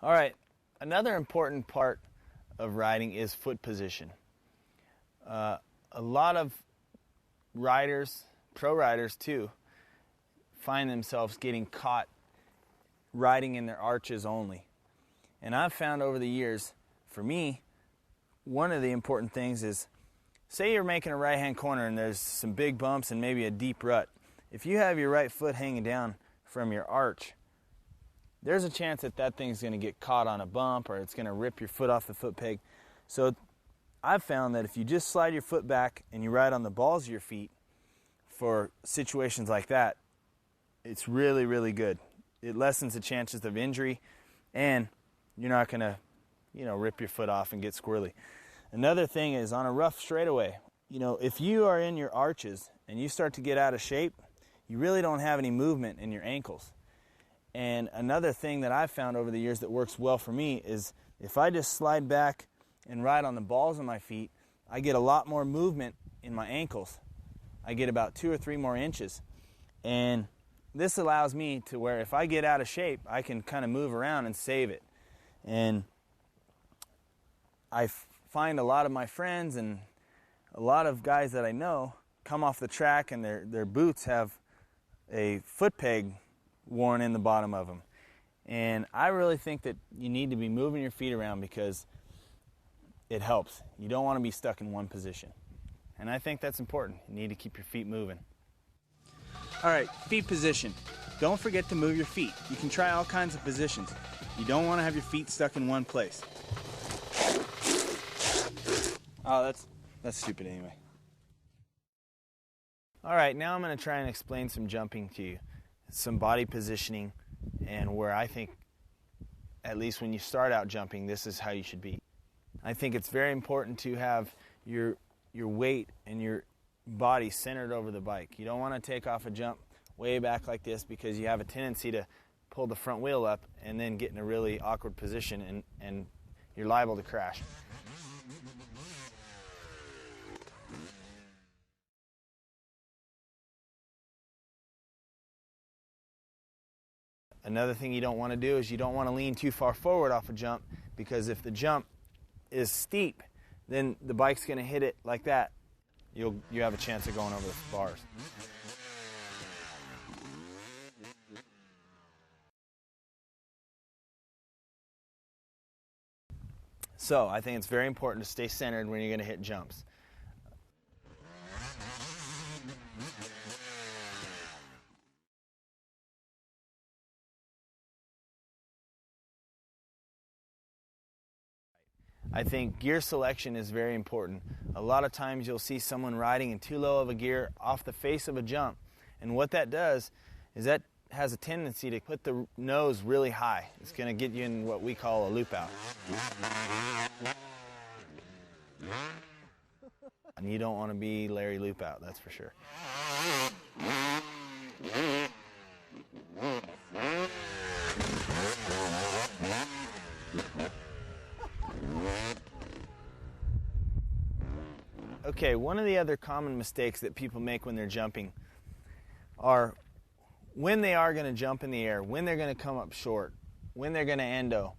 All right, another important part of riding is foot position. A lot of riders, pro riders too, find themselves getting caught riding in their arches only. And I've found over the years, for me, one of the important things is, say you're making a right-hand corner and there's some big bumps and maybe a deep rut. If you have your right foot hanging down from your arch, there's a chance that that thing's going to get caught on a bump or it's going to rip your foot off the foot peg. So I've found that if you just slide your foot back and you ride on the balls of your feet for situations like that, it's really, really good. It lessens the chances of injury and you're not going to, rip your foot off and get squirrely. Another thing is on a rough straightaway, if you are in your arches and you start to get out of shape, you really don't have any movement in your ankles. And another thing that I've found over the years that works well for me is if I just slide back and ride on the balls of my feet, I get a lot more movement in my ankles. I get about 2 or 3 more inches. And this allows me to where if I get out of shape, I can kind of move around and save it. And I find a lot of my friends and a lot of guys that I know come off the track and their boots have a foot peg worn in the bottom of them. And I really think that you need to be moving your feet around because it helps. You don't want to be stuck in one position. And I think that's important. You need to keep your feet moving. All right, feet position. Don't forget to move your feet. You can try all kinds of positions. You don't want to have your feet stuck in one place. Oh, that's stupid anyway. All right, now I'm going to try and explain some jumping to you. Some body positioning, and where I think, at least when you start out jumping, this is how you should be. I think it's very important to have your weight and your body centered over the bike. You don't want to take off a jump way back like this because you have a tendency to pull the front wheel up and then get in a really awkward position and you're liable to crash. Another thing you don't want to do is you don't want to lean too far forward off a jump because if the jump is steep, then the bike's going to hit it like that. You have a chance of going over the bars. So I think it's very important to stay centered when you're going to hit jumps. I think gear selection is very important. A lot of times you'll see someone riding in too low of a gear off the face of a jump. And what that does is that has a tendency to put the nose really high. It's going to get you in what we call a loop out. And you don't want to be Larry Loop out, that's for sure. Okay, one of the other common mistakes that people make when they're jumping are when they are going to jump in the air, when they're going to come up short, when they're going to endo.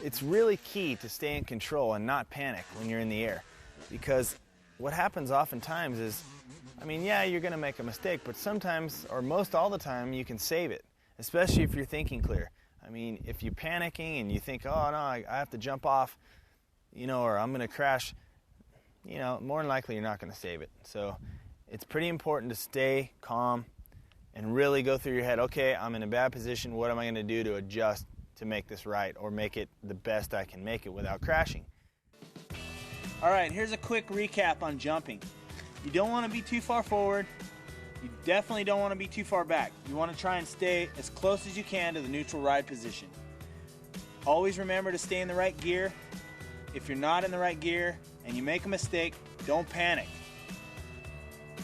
It's really key to stay in control and not panic when you're in the air because what happens oftentimes is, yeah, you're going to make a mistake, but sometimes, or most all the time, you can save it, especially if you're thinking clear. If you're panicking and you think, oh no, I have to jump off, or I'm going to crash, more than likely you're not going to save it. So it's pretty important to stay calm and really go through your head, okay, I'm in a bad position, what am I going to do to adjust to make this right or make it the best I can make it without crashing? All right, here's a quick recap on jumping. You don't want to be too far forward. You definitely don't want to be too far back. You want to try and stay as close as you can to the neutral ride position. Always remember to stay in the right gear. If you're not in the right gear and you make a mistake, don't panic.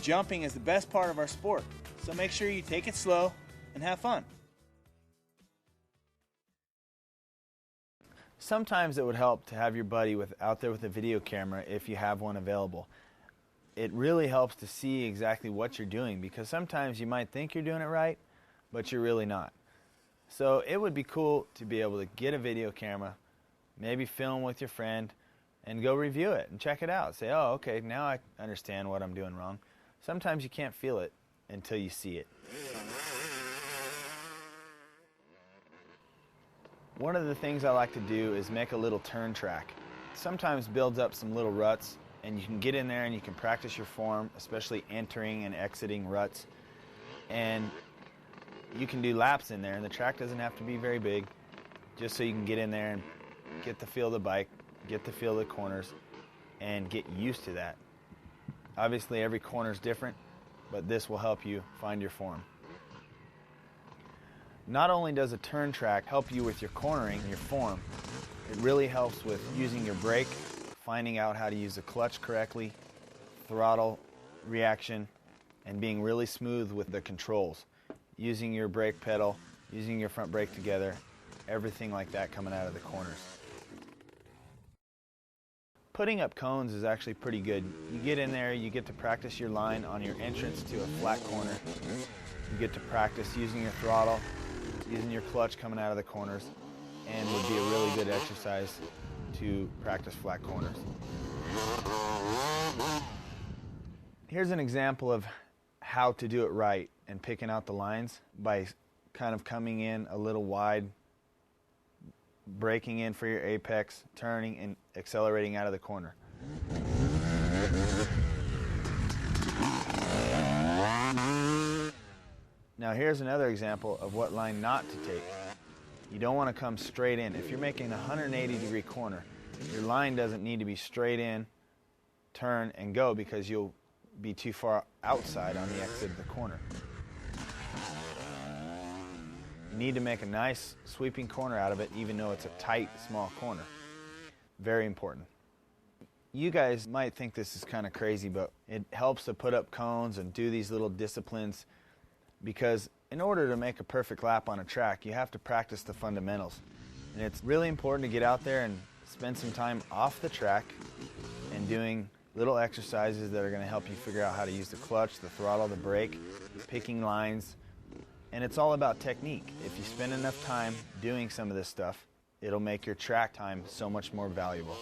Jumping is the best part of our sport, so make sure you take it slow and have fun. Sometimes it would help to have your buddy out there with a video camera if you have one available. It really helps to see exactly what you're doing because sometimes you might think you're doing it right, but you're really not. So it would be cool to be able to get a video camera, maybe film with your friend, and go review it and check it out. Say, oh, okay, now I understand what I'm doing wrong. Sometimes you can't feel it until you see it. One of the things I like to do is make a little turn track. It sometimes builds up some little ruts, and you can get in there and you can practice your form, especially entering and exiting ruts. And you can do laps in there, and the track doesn't have to be very big, just so you can get in there and get the feel of the bike, get the feel of the corners, and get used to that. Obviously, every corner is different, but this will help you find your form. Not only does a turn track help you with your cornering and your form, it really helps with using your brake, finding out how to use the clutch correctly, throttle reaction, and being really smooth with the controls. Using your brake pedal, using your front brake together, everything like that coming out of the corners. Putting up cones is actually pretty good. You get in there, you get to practice your line on your entrance to a flat corner. You get to practice using your throttle, using your clutch coming out of the corners, and would be a really good exercise to practice flat corners. Here's an example of how to do it right and picking out the lines by kind of coming in a little wide, braking in for your apex, turning and accelerating out of the corner. Now here's another example of what line not to take. You don't want to come straight in. If you're making a 180-degree corner, your line doesn't need to be straight in, turn, and go, because you'll be too far outside on the exit of the corner. You need to make a nice sweeping corner out of it, even though it's a tight, small corner. Very important. You guys might think this is kind of crazy, but it helps to put up cones and do these little disciplines, because in order to make a perfect lap on a track, you have to practice the fundamentals. And it's really important to get out there and spend some time off the track and doing little exercises that are going to help you figure out how to use the clutch, the throttle, the brake, picking lines. And it's all about technique. If you spend enough time doing some of this stuff, it'll make your track time so much more valuable.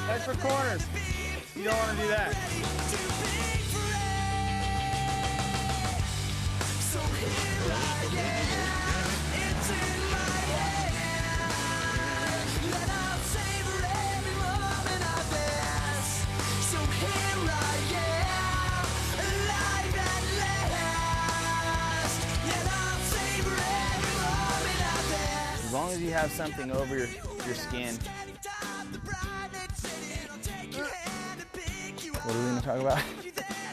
Head for corners. You don't want to do that. As long as you have something over your skin. What are we going to talk about?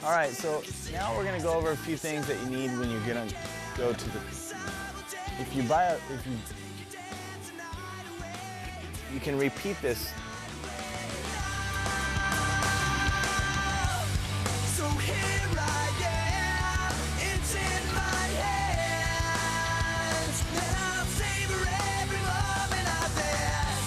All right, so now we're going to go over a few things that you need when you're going to go to the... You can repeat this. So here I am, it's in my hands, and I'll savor every moment of this.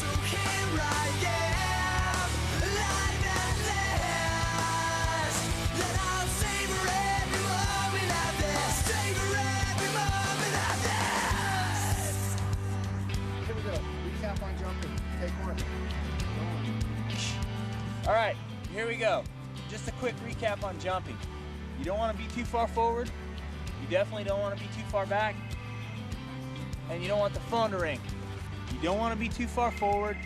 So here I am, alive at last, and I'll savor every moment of this. Savor every moment of this. Here we go. Recap on jumping. Take one. All right, here we go. Just a quick recap on jumping. You don't want to be too far forward. You definitely don't want to be too far back. And you don't want the phone to ring. You don't want to be too far forward.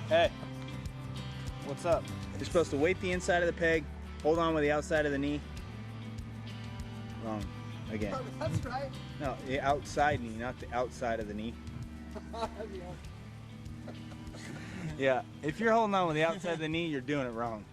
Hey, what's up? You're supposed to weight the inside of the peg, hold on with the outside of the knee. Wrong. again. That's right. No, the outside knee, not the outside of the knee. Yeah, if you're holding on with the outside of the knee, you're doing it wrong.